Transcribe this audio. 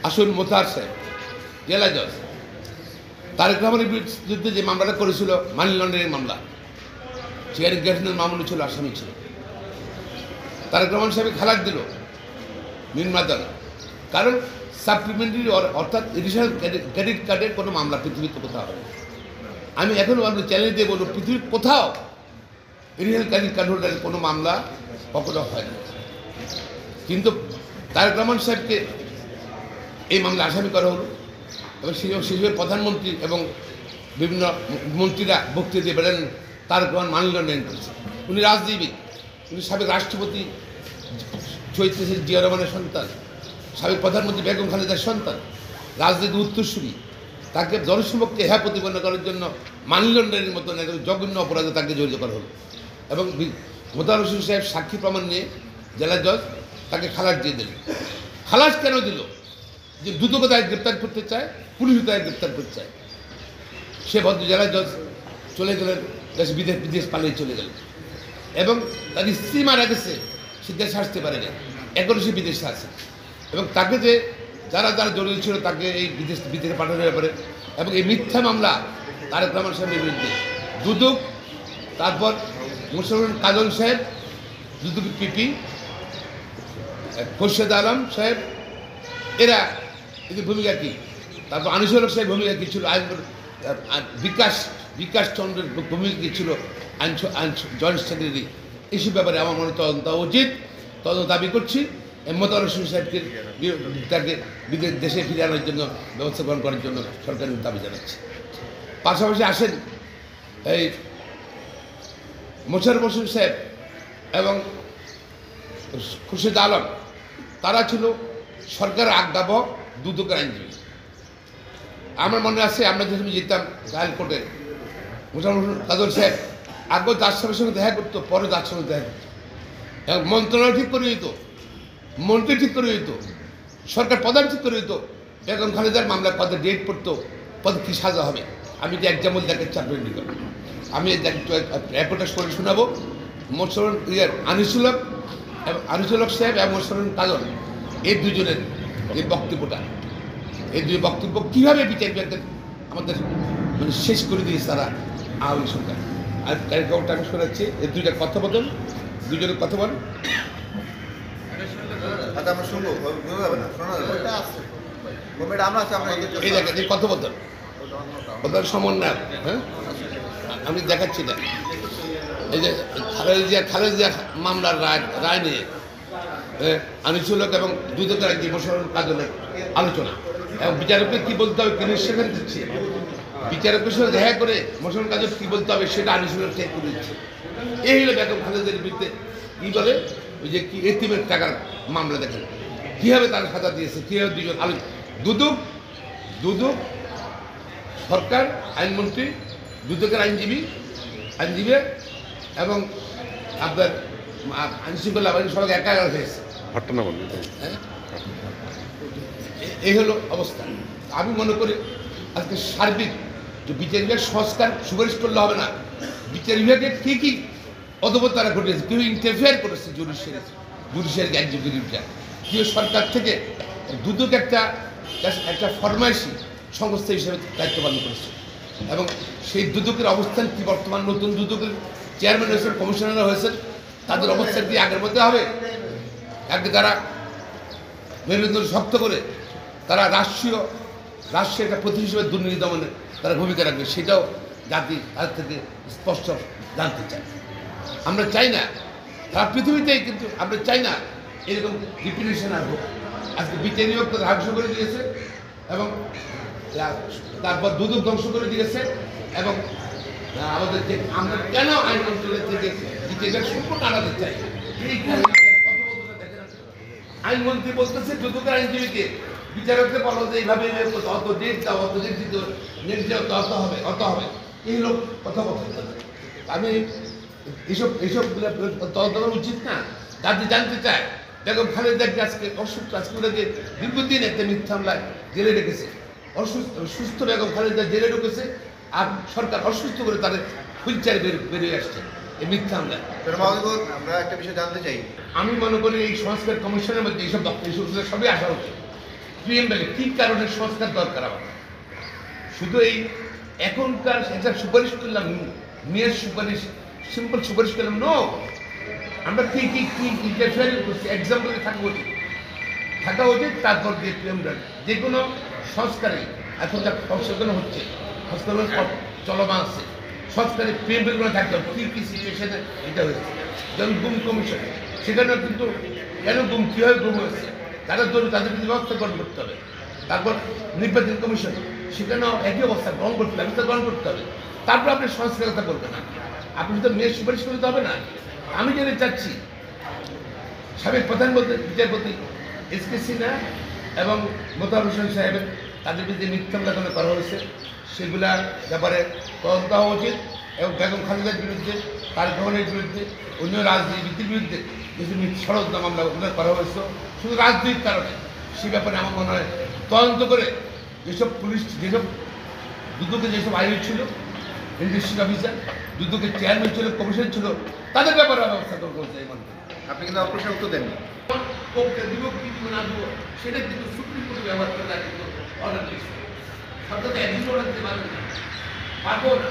আসুন মোতাহার সাহেব জেলা জজ তারেক রহমানের বিরুদ্ধে যে মামলাটা করেছিল মানি লন্ডারিং মামলা, সেখানে গ্রেফতার মামুন ছিল, আসামি ছিল। তারেক রহমান সাহেব খালাস দিল নির্মাতারা, কারণ সাপ্লিমেন্টারি অর্থাৎ এডিশনাল ক্রেডিট কার্ডের কোনো মামলা পৃথিবীতে কোথাও হয়। আমি এখনও আপনার চ্যালেঞ্জ দিয়ে বলবো, পৃথিবীর কোথাও এডিশনাল ক্রেডিট কার্ড হোল্ডারের কোনো মামলা কখনো হয় না। কিন্তু তারেক রহমান সাহেবকে এই মামলা আসামি করা হলো এবং সেই প্রধানমন্ত্রী এবং বিভিন্ন মন্ত্রীরা বক্তৃতা দিয়ে বলেন তারেক রহমান মানি লন্ডারিং করেছে। উনি রাজনীতিবিদ, উনি সাবেক রাষ্ট্রপতি শহীদ প্রেসিডেন্ট জিয়া রহমানের সন্তান, সাবেক প্রধানমন্ত্রী বেগম খালেদার সন্তান, রাজনীতির উত্তরসূরি। তাকে জনসমক্ষে হ্যাঁ প্রতিপন্ন করার জন্য মানি লন্ডারিংয়ের মতন একদম জঘন্য অপরাধে তাকে জড়িত করা হলো এবং মোতাহার হোসেন সাহেব সাক্ষী প্রমাণ নিয়ে জেলা জজ তাকে খালাস দিয়ে দিল। খালাস কেন দিল? যে দুদক তাকে গ্রেপ্তার করতে চায়, পুলিশ তাকে গ্রেপ্তার করতে চায়। সে ভদ্র জেলা জজ চলে গেলেন, বিদেশ পালিয়ে চলে গেলেন এবং তার স্ত্রী মারা গেছে, সে দেশে আসতে পারেনি, এখনও সে বিদেশে আছে। এবং তাকে যে যারা জড়িত ছিল তাকে এই বিদেশে পাঠানোর ব্যাপারে এবং এই মিথ্যা মামলা তারেক রহমান সাহেবের বিরুদ্ধে দুদক, তারপর মুসলমান কাজল সাহেব, দুদকের পিপি খোরশেদ আলম সাহেব, এরা এদের ভূমিকা কী, তারপর আনিসুল হক সাহেব ভূমিকা কী ছিল, বিকাশ চন্দ্রের ভূমিকা কী ছিল, জয়েন্ট সেক্রেটারি, এইসব ব্যাপারে আমার মনে তদন্ত উচিত। তদন্ত দাবি করছি। মোতাহার হোসেন সাহেবকে তাকে দেশে ফিরে আনার জন্য ব্যবস্থা গ্রহণ করার জন্য সরকারের দাবি জানাচ্ছি। পাশাপাশি আসেন এই মোশাররফ হোসেন সাহেব এবং খুরশেদ আলম, তারা ছিল সরকারের আজ্ঞাবহ দুদকের আইনজীবী। আমার মনে আছে আমরা যখন যেতাম ট্রায়াল কোর্টে, মোশাররফ কাজল সাহেব আগে তার সঙ্গে দেখা করতো, পরে তার সঙ্গে দেখা করতো এবং মন্ত্রণালয় ঠিক করে দিত, মন্ত্রী ঠিক করে দিত, সরকার প্রধান ঠিক করে দিত বেগম খালেদার মামলা পদে ডেট পড়তো, পদে কী সাজা হবে। আমি যে এক্সাম্পল দেখাচ্ছি আপনার নিকট, আমি রেপোর্টটা করে শোনাবো। আনিসুল হক সাহেব এবং মোশাররফ কাজল, এই দুজনের এই বক্তব্যটা, এই দুই বক্তব্য কীভাবে বিচারকদের আমাদের মানে শেষ করে দিয়েছে তারা আওয়ামী সরকার। আর কারিগরটা আমি শোনাচ্ছি, এই দুইটা কথা বলেন, দুজনের কথা বলেন। এই দেখেন এই কথোপকথন, ওদের সমন্বয়, হ্যাঁ আমি দেখাচ্ছি না। এই যে খালেদা মামলার রায় নিয়ে আনিসুল হক এবং দুদকের আইনজীবী মোশাররফ কাজলের আলোচনা এবং বিচারককে কী বলতে হবে তিনি সেখানে দিচ্ছে, বিচারকের সঙ্গে দেখা করে মোশাররফ কাজল কী বলতে হবে সেটা আনিসুল হক ঠিক করে দিচ্ছে। এই হলো বেগম খালেদার বিরুদ্ধে কী বলে ওই যে কি এতিমের টাকার মামলা, দেখেন কীভাবে তারা সাজা দিয়েছে, কীভাবে দুজন দুদক সরকার, আইনমন্ত্রী, দুদকের আইনজীবী এবং আপনার আইনশৃঙ্খলা বাহিনী সবাই একা হয়েছে। হ্যাঁ, এই হলো অবস্থা। আমি মনে করি আজকে সার্বিক যে বিচার বিভাগ সংস্কার সুপারিশ করলে হবে না, বিচার বিভাগে কী কী অধপতন তারা ঘটেছে, কেউ ইন্টারফেয়ার করেছে জুডিশিয়ারি এক্সিকিউটিভটা, কেউ সরকার থেকে দুদক একটা ফরমাইশি সংস্থা হিসেবে দায়িত্ব পালন করেছে এবং সেই দুদকের অবস্থান কি বর্তমান নতুন দুদকের চেয়ারম্যান হয়েছেন, কমিশনার হয়েছেন, তাদের অবস্থান কি আগের মধ্যে হবে? আগে তারা মেরুদণ্ড শক্ত করে তারা রাষ্ট্রীয় একটা প্রতীক হিসেবে দুর্নীতি দমনে তারা ভূমিকা রাখবে, সেটাও জাতি তাদের থেকে স্পষ্ট জানতে চায়। আমরা চাই না সারা পৃথিবীতেই, কিন্তু আমরা চাই না এরকম রিপিটেশন আর হোক। আজকে বিচার বিভাগ তাদের ধ্বংস করে দিয়েছে এবং তারপর দুদক ধ্বংস করে দিয়েছে এবং আমাদের যে আমরা কেন আইন মন্ত্রণালয় থেকে বিচার সম্পূর্ণ আলাদা চাই। আইনমন্ত্রী বলতেছে দুদকের আইনজীবীকে, বিচারককে বলো যে এইভাবে অত ডেট দাও, অত ডেট দিতে অত হবে, এই লোক কথা বলতে। আমি এইসব তদন্ত করা উচিত না। জাতি জানতে চায় বেগম খালেদাকে আজকে অসুস্থ, আজকে ওদেরকে দীর্ঘদিন একটা মিথ্যা হামলায় জেলে রেখেছে, সুস্থ বেগম খালেদা জেলে ঢুকেছে আর সরকার অসুস্থ করে তাদের হুইল চেয়ারে বেরিয়ে আসছে। এই মিথ্যা হামলায়। আমরা একটা বিষয় জানতে চাই, আমি মনে করি এই সংস্কার কমিশনের মধ্যে এইসব সবই আসা উচিত। প্রিএমবেলে কী কারণে সংস্কার দরকার আমার, শুধু এই এখনকার একটা সুপারিশ করলাম, মেয়ের সুপারিশ, সিম্পল সুপারিশ করলাম, নো, আমরা কি কি কি ইন্টারফেয়ার করছি, এক্সাম্পলে থাকা উচিত। তারপর যে প্রিএমবেল যে কোনো সংস্কারে এখন যা সংশোধন হচ্ছে, সংস্কারের চলমান আছে, সংস্কারে প্রিএমবেলগুলো থাকতে হবে কী কী সিচুয়েশনে এটা হয়েছে। যেমন গুম কমিশন, সেখানেও কিন্তু কেন গুম, কীভাবে গুম হয়েছে, তারা ধরুন তাদের কিন্তু ব্যবস্থা গ্রহণ করতে হবে। তারপর নির্বাচন কমিশন, সেখানেও একই অবস্থা গ্রহণ করতে হবে, ব্যবস্থা গ্রহণ করতে হবে। তারপর আপনি সংস্কার কথা বলবেন না, আপনি তো মেয়ের সুপারিশ করতে হবে না। আমি যেটা চাচ্ছি, সাবেক প্রধানমন্ত্রী বিচারপতি এসকে সিনহা এবং মোতাহার হোসেন সাহেবের তাদের বিরুদ্ধে মিথ্যা মামলা করা হয়েছে, সেগুলার ব্যাপারে তদন্ত হওয়া উচিত। এবং বেগম খালেদার বিরুদ্ধে, তারেক রহমানের বিরুদ্ধে, অন্য রাজনীতির বিরুদ্ধে কিছু ষড়যন্ত্র মামলা উল্লেখ করা হয়েছে শুধু রাজনীতির কারণে। সে ব্যাপারে আমার মনে হয় তদন্ত করে যেসব পুলিশ, যেসব দুদকে যেসব আইন ছিল, ইনভেস্টিগেশন অফিসার, দুদকের চেয়ারম্যান ছিল, কমিশন ছিল, তাদের ব্যাপারে ব্যবস্থা করতে চাই। আপনি কিন্তু আমার প্রশ্নের উত্তর দেননি। দিব কি দিব না দিব সেটা কিন্তু সুপ্রিম কোর্টে ব্যবহার করে তার কিন্তু অর্ডার দিয়েছে। সরকার তো একদিন অর্ডার দিতে পারবে না, পারবো না।